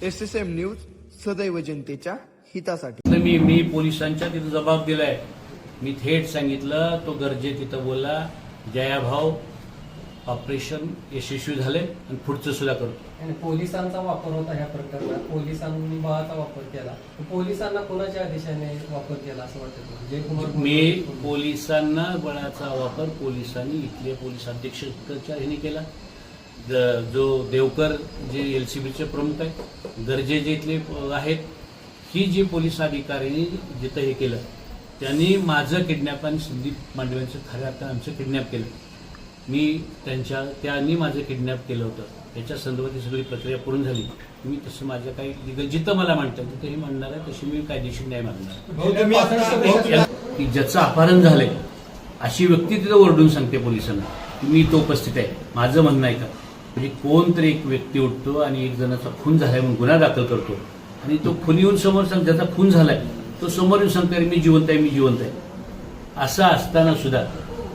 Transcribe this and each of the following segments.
SSM news सदैव जनतेच्या हितासाठी। मी पोलिसांच्या तिथं जबाब दिलाय। मी थेट सांगितलं, तो गरजे तिथं बोलला, जयाभाऊ ऑपरेशन यशस्वी झाले आणि पुढचं सुद्धा करतो। आणि पोलिसांचा वापर होता ह्या प्रकरणात, पोलिसांनी बळाचा वापर केला। पोलिसांना कोणाच्या आदेशाने वापर केला असं वाटतं? जयकुमार मी पोलिसांना बळाचा वापर पोलिसांनी इथले पोलीस अधीक्षकाच्या ह्याने केला। जो देवकर जे LCBचे प्रमुख आहेत, गरजे जे इथले आहेत, ही जी पोलीस अधिकाऱ्यांनी जिथं हे केलं, त्यांनी माझं किडनॅप आणि संदीप मांडव्यांचं खऱ्या अर्थानं आमचं किडनॅप केलं। मी त्यांनी माझं किडनॅप केलं होतं, त्याच्या संदर्भात सगळी प्रक्रिया पूर्ण झाली। मी तसं माझ्या काही लिगल जिथं मला मांडतं तिथंही मांडणार आहे, तशी मी कायदेशीर न्याय मागणार। की ज्याचं अपहरण झालंय अशी व्यक्ती तिथं ओरडून सांगते पोलिसांना की मी इथं उपस्थित आहे। माझं म्हणणं आहे का, म्हणजे कोणतरी एक व्यक्ती उठतो आणि एक जणाचा खून झालाय म्हणून गुन्हा दाखल करतो आणि तो खून येऊन समोर सांग, ज्याचा खून झालाय तो समोर येऊन सांगतो मी जिवंत आहे, मी जिवंत आहे। असं असताना सुद्धा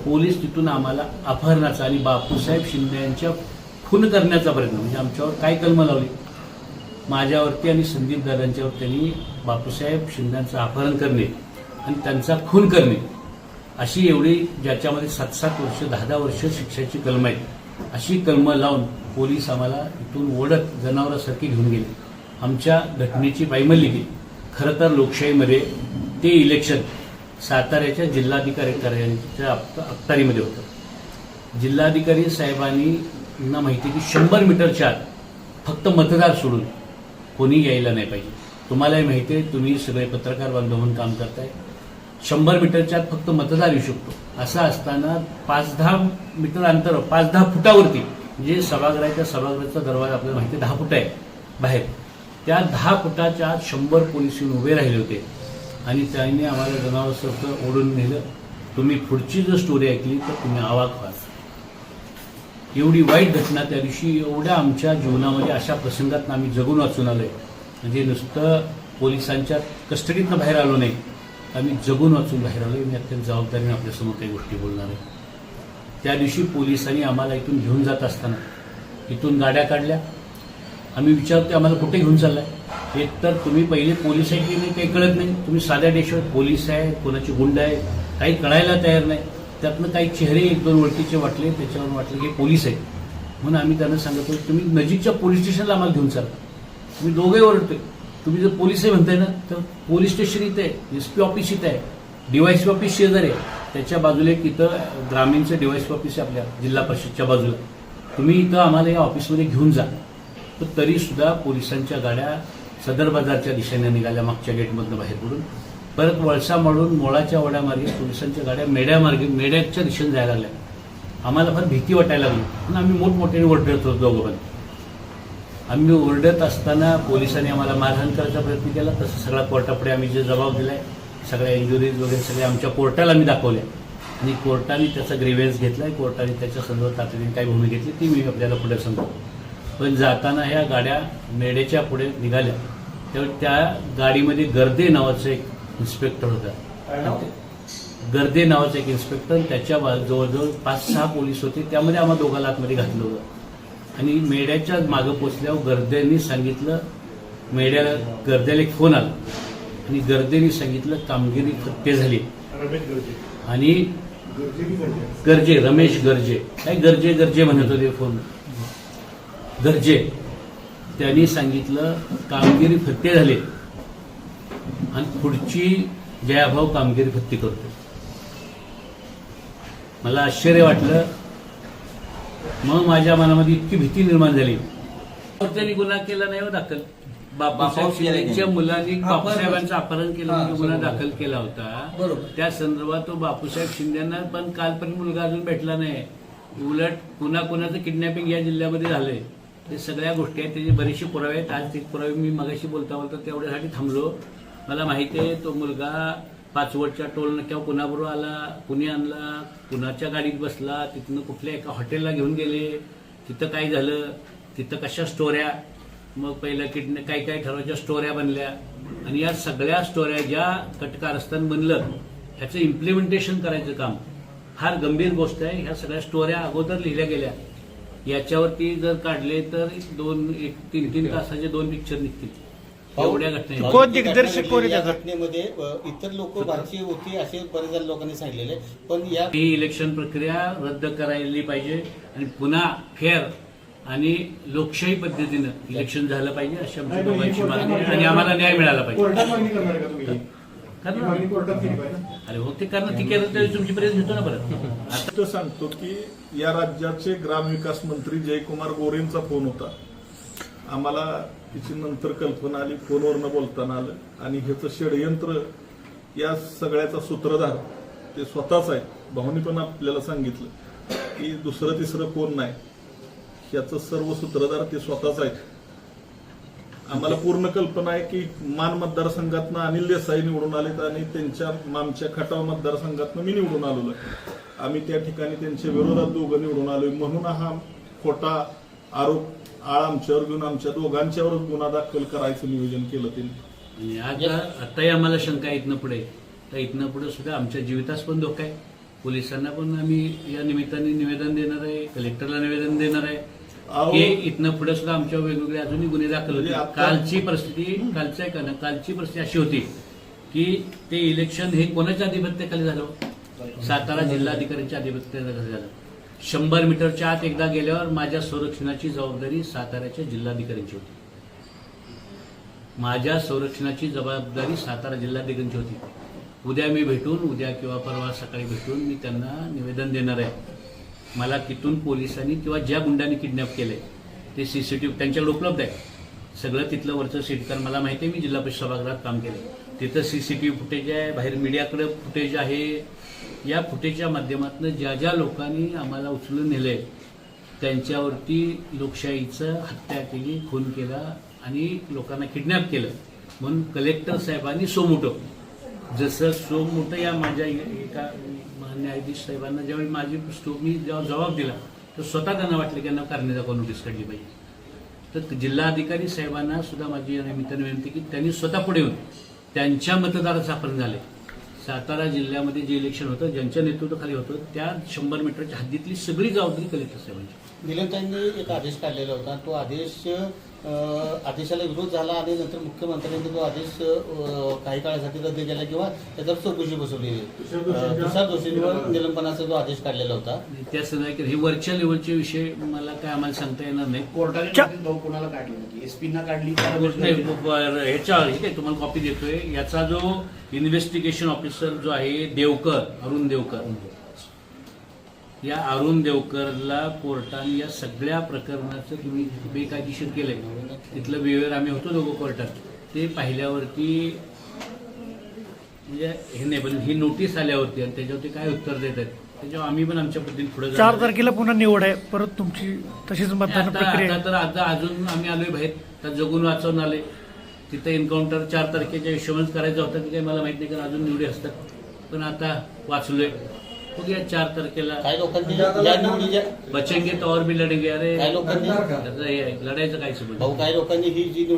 पोलीस तिथून आम्हाला अपहरणाचा आणि बापूसाहेब शिंदे यांच्या खून करण्याचा प्रयत्न, म्हणजे आमच्यावर काय कलम लावली, माझ्यावरती आणि संदीप दादांच्यावर त्यांनी बापूसाहेब शिंदेचं अपहरण करणे आणि त्यांचा खून करणे अशी एवढी, ज्याच्यामध्ये 7-7 वर्ष 10-10 वर्ष शिक्षाची कलम आहेत, अशी कलमं लावून पोलीस आम्हाला इथून ओढत जनावरासारखी घेऊन गेले। आमच्या घटनेची पायमल्ली केली। खरं तर लोकशाहीमध्ये ते इलेक्शन साताऱ्याच्या जिल्हाधिकारी कार्यालयाच्या अखत्यारीमध्ये होतं। जिल्हाधिकारी साहेबांनी माहिती की 100 मीटरच्या आत फक्त मतदार सोडून कोणी यायला नाही पाहिजे। तुम्हालाही माहिती आहे, तुम्ही सगळे पत्रकार बांधव म्हणून काम करताय, 100 मीटरच्या आत फक्त मतदार येऊ शकतो। असं असताना 5-10 मीटर अंतर, 5-10 फुटावरती, म्हणजे सभागृहाच्या दरवाजा आपल्याला माहिती 10 फूट आहे बाहेर, त्या 10 फुटाच्या आत 100 पोलीस येऊन उभे राहिले होते आणि त्यांनी आम्हाला जनावरांसारखं ओढून नेलं। तुम्ही पुढची जर स्टोरी ऐकली तर तुम्ही अवाक व्हाल। एवढी वाईट घटना त्या दिवशी, एवढ्या आमच्या जीवनामध्ये अशा प्रसंगात आम्ही जगून वाचून आलोय, म्हणजे नुसतं पोलिसांच्या कस्टडीतनं बाहेर आलो नाही, आम्ही जगून वाचून बाहेर आलोय। मी अत्यंत जबाबदारीने आपल्यासमोर काही गोष्टी बोलणार आहे। त्या दिवशी पोलिसांनी आम्हाला इथून घेऊन जात असताना इथून गाड्या काढल्या। आम्ही विचारतो आम्हाला कुठे घेऊन चाललाय, एक तर तुम्ही पहिले पोलीस आहे की नाही काही कळत नाही, तुम्ही साध्या देशावर पोलीस आहे, कोणाची गुंड आहे काही कळायला तयार नाही। त्यातनं काही चेहरे 1-2 ओळखीचे वाटले, त्याच्यावर वाटलं की पोलीस आहे, म्हणून आम्ही त्यांना सांगतो तुम्ही नजीकच्या पोलीस स्टेशनला आम्हाला घेऊन चाला। तुम्ही दोघे ओरडतोय, तुम्ही जर पोलीस आहे म्हणताय ना तर पोलीस स्टेशन इथे आहे, SP ऑफिस इथे आहे, DYSP ऑफिस शेजारी आहे, त्याच्या बाजूला एक इथं ग्रामीणचं DYSP ऑफिस आहे आपल्या जिल्हा परिषदच्या बाजूला, तुम्ही इथं आम्हाला या ऑफिसमध्ये घेऊन जा। तर तरी सुद्धा पोलिसांच्या गाड्या सदर बाजारच्या दिशेने निघाल्या, मागच्या गेटमधनं बाहेर पडून परत वळसा मारून मोळाच्या वड्यामार्गे पोलिसांच्या गाड्या मेड्याच्या दिशेने जायला लागल्या। आम्हाला फार भीती वाटायला लागली, पण आम्ही मोठमोठ्याने ओरडत होतो दोघं पण। आम्ही ओरडत असताना पोलिसांनी आम्हाला मारहाण करायचा प्रयत्न केला। तसं सगळा कोर्टापुढे आम्ही जे जबाब दिलाय, सगळ्या इंजुरीज वगैरे सगळे आमच्या कोर्टाला आम्ही दाखवल्या आणि कोर्टाने त्याचा ग्रीव्हन्स घेतलाय। कोर्टाने त्याच्या संदर्भात तातडीने काय भूमिका घेतली ती मी आपल्याला पुढे सांगतो। पण जाताना ह्या गाड्या मेढ्याच्या पुढे निघाल्या त्यावेळी त्या गाडीमध्ये गर्दे नावाचा एक इन्स्पेक्टर होता, गर्दे नावाचा एक इन्स्पेक्टर, त्याच्या जवळजवळ 5-6 पोलीस होते, त्यामध्ये आम्हाला दोघांना आतमध्ये घातलं होतं। आणि मेढ्याच्या मागं पोचल्यावर गर्देंनी सांगितलं, गर्द्याला एक फोन आला आणि गर्देंनी सांगितलं कामगिरी फत्ते झाली आणि रमेश गर्जे काय गर्जे म्हणत होते फोन, गर्जे त्यांनी सांगितलं कामगिरी फत्ते झाले आणि पुढची जयाभाऊ कामगिरी फत्ते करतो। मला आश्चर्य वाटलं, मग माझ्या मनामध्ये इतकी भीती निर्माण झाली। त्यांनी गुन्हा केला नाही हो दाखल, बापूसाहेब शिंदेच्या मुलांनी बापूसाहेबांचं अपहरण केलं म्हणजे गुन्हा दाखल केला होता। त्या संदर्भात तो बापूसाहेब शिंदेना पण कालपर्यंत मुलगा अजून भेटला नाही। उलट कुणाचं किडनॅपिंग या जिल्ह्यामध्ये झालंय, ते सगळ्या गोष्टी आहेत, त्याचे बरेचसे पुरावे आहेत। आज ते पुरावे मी मगाशी बोलता तेवढ्यासाठी थांबलो। मला माहिती आहे तो मुलगा 5वटच्या टोल नाक्यावर कुणाबरोबर आला, कुणी आणला, कुणाच्या गाडीत बसला, तिथनं कुठल्या एका हॉटेलला घेऊन गेले, तिथं काय झालं, तिथं कशा स्टोऱ्या, मग पहिल्या काय ठरवायच्या स्टोऱ्या बनल्या आणि या सगळ्या स्टोऱ्या ज्या कटकारस्थान बनलं ह्याचं इम्प्लिमेंटेशन करायचं काम फार गंभीर गोष्ट आहे। ह्या सगळ्या स्टोऱ्या अगोदर लिहिल्या गेल्या याच्यावरती जर काढले तर 3-3 तासाचे 2 पिक्चर निघतील एवढ्या घटना कोण दिग्दर्शक कोण आहे या त्याचा? घटनेमध्ये इतर लोक भारतीय होती असे बरेच जण लोकांनी सांगितलेले, पण या ही इलेक्शन प्रक्रिया रद्द करायला पाहिजे आणि पुन्हा फेअर आणि लोकशाही पद्धतीनं इलेक्शन झालं पाहिजे अशी आमच्या दोघांची मागणी आहे आणि आम्हाला न्याय मिळाला पाहिजे. अरे हो ते करणं ती केलं तरी तुमची पर्यंत घेतो ना परत. आता सांगतो की या राज्याचे ग्रामविकास मंत्री जयकुमार गोरेंचा फोन होता. आम्हाला तिची नंतर कल्पना आली, फोनवरनं बोलताना आलं आणि ह्याचं षडयंत्र या सगळ्याचा सूत्रधार ते स्वतःच आहे. भाऊनी पण आपल्याला सांगितलं की दुसरं तिसरं कोण नाही, ह्याचं सर्व सूत्रधार ते स्वतःच आहेत. आम्हाला पूर्ण कल्पना आहे की मान मतदारसंघातनं अनिल देसाई निवडून आलेत आणि त्यांच्या आमच्या खटाव मतदारसंघातनं मी निवडून आलेलो आहे. आम्ही त्या ठिकाणी त्यांच्या विरोधात दोघं निवडून आलोय म्हणून हा खोटा आरोप आमच्यावर घेऊन आमच्या दोघांच्यावरच गुन्हा दाखल करायचं नियोजन केलं त्यांनी. आणि आताही आम्हाला शंका आहे इथनं पुढे, तर इथनं पुढे सुद्धा आमच्या जीवितास पण धोका आहे. पोलिसांना पण आम्ही या निमित्ताने निवेदन देणार आहे, कलेक्टरला निवेदन देणार आहे की इथनं पुढे सुद्धा आमच्या वेगवेगळे अजूनही गुन्हे दाखल होते. कालची परिस्थिती अशी होती की ते इलेक्शन हे कोणाच्या अधिपत्याखाली झालं? सातारा जिल्हाधिकाऱ्यांच्या अधिपत्याखाली झालं. 100 मीटरच्या आत एकदा गेल्यावर माझ्या संरक्षणाची जबाबदारी साताऱ्याच्या जिल्हाधिकाऱ्यांची होती. माझ्या संरक्षणाची जबाबदारी सातारा जिल्हाधिकाऱ्यांची होती. उद्या किंवा परवा सकाळी भेटून मी त्यांना निवेदन देणार आहे. मला तिथून पोलिसांनी किंवा ज्या गुंडांनी किडनॅप केले ते सीसीटीव्ही त्यांच्याकडे उपलब्ध आहे. सगळं तिथलं वरचं सीट, कारण मला माहिती आहे मी जिल्हा परिषद सभागृहात काम केलं. तिथं सीसीटीव्ही फुटेज आहे, बाहेर मीडियाकडे फुटेज आहे. या फुटेजच्या माध्यमातून ज्या ज्या लोकांनी आम्हाला उचलून नेले त्यांच्यावरती लोकशाहीचं हत्या केली, खून केला आणि लोकांना किडनॅप केलं. म्हणून कलेक्टर साहेबांनी सोमोटो, जसं सोमोटो या माझ्या एका न्यायाधीश साहेबांना ज्यावेळी मी जबाब दिला तर स्वतः त्यांना वाटलं की यांना कारणे दाखवा नोटीस काढली पाहिजे. तर जिल्हाधिकारी साहेबांना सुद्धा माझी या निमित्ताने विनंती की त्यांनी स्वतः पुढे येऊन त्यांच्या मतदाराचं अपहरण झाले. सातारा जिल्ह्यामध्ये जे इलेक्शन होतं ज्यांच्या नेतृत्वाखाली होतं त्या 100 मीटरच्या हद्दीतली सगळी जबाबदारी कलेक्टर साहेबांची. निलमताईंनी एक आदेश काढलेला होता, तो आदेशाला विरोध झाला आणि नंतर मुख्यमंत्र्यांनी तो आदेश काही काळासाठी रद्द केला किंवा त्याच्यावर चौकशी बसवली. तुषार जोशींवर निलंबनाचा जो आदेश काढलेला होता त्या सगळ्या हे वरच्या लेवलचे विषय मला काय आम्हाला सांगता येणार नाही. कोणाला काढली एसपीना काढली ह्याच्या हे काय तुम्हाला कॉपी देतोय. याचा जो इन्व्हेस्टिगेशन ऑफिसर जो आहे अरुण देवकर, या अरुण देवकरला कोर्टाने या सगळ्या प्रकरणाचं तुम्ही बेकायदेशीर केलंय. तिथलं बिहेवियर आम्ही होतो दोघं कोर्टात, ते पाहिल्यावरती म्हणजे हे नाही, पण ही नोटीस आल्यावरती आणि त्याच्यावरती काय उत्तर देत आहेत त्याच्यावर आम्ही पण आमच्या पद्धतीने पुढे 4 तारखेला पुन्हा निवड आहे, परत तुमची तशीच मतदान प्रक्रिया आहे. तर आता अजून आम्ही आलोय बाहेर, तर जगून वाचवून आले. तिथं एन्काउंटर 4 तारखेच्या हिशोबाने करायचं होतं की काही मला माहित नाही, कारण अजून निवडी असतात. पण आता वाचलोय. बघूया 4 तारखेला काही लोकांनी या निवडीच्या बचेंगे तो और भी लढेंगे. अरे काही लोकांनी लढायचं काय संबंध? काही लोकांनी ही जी निवड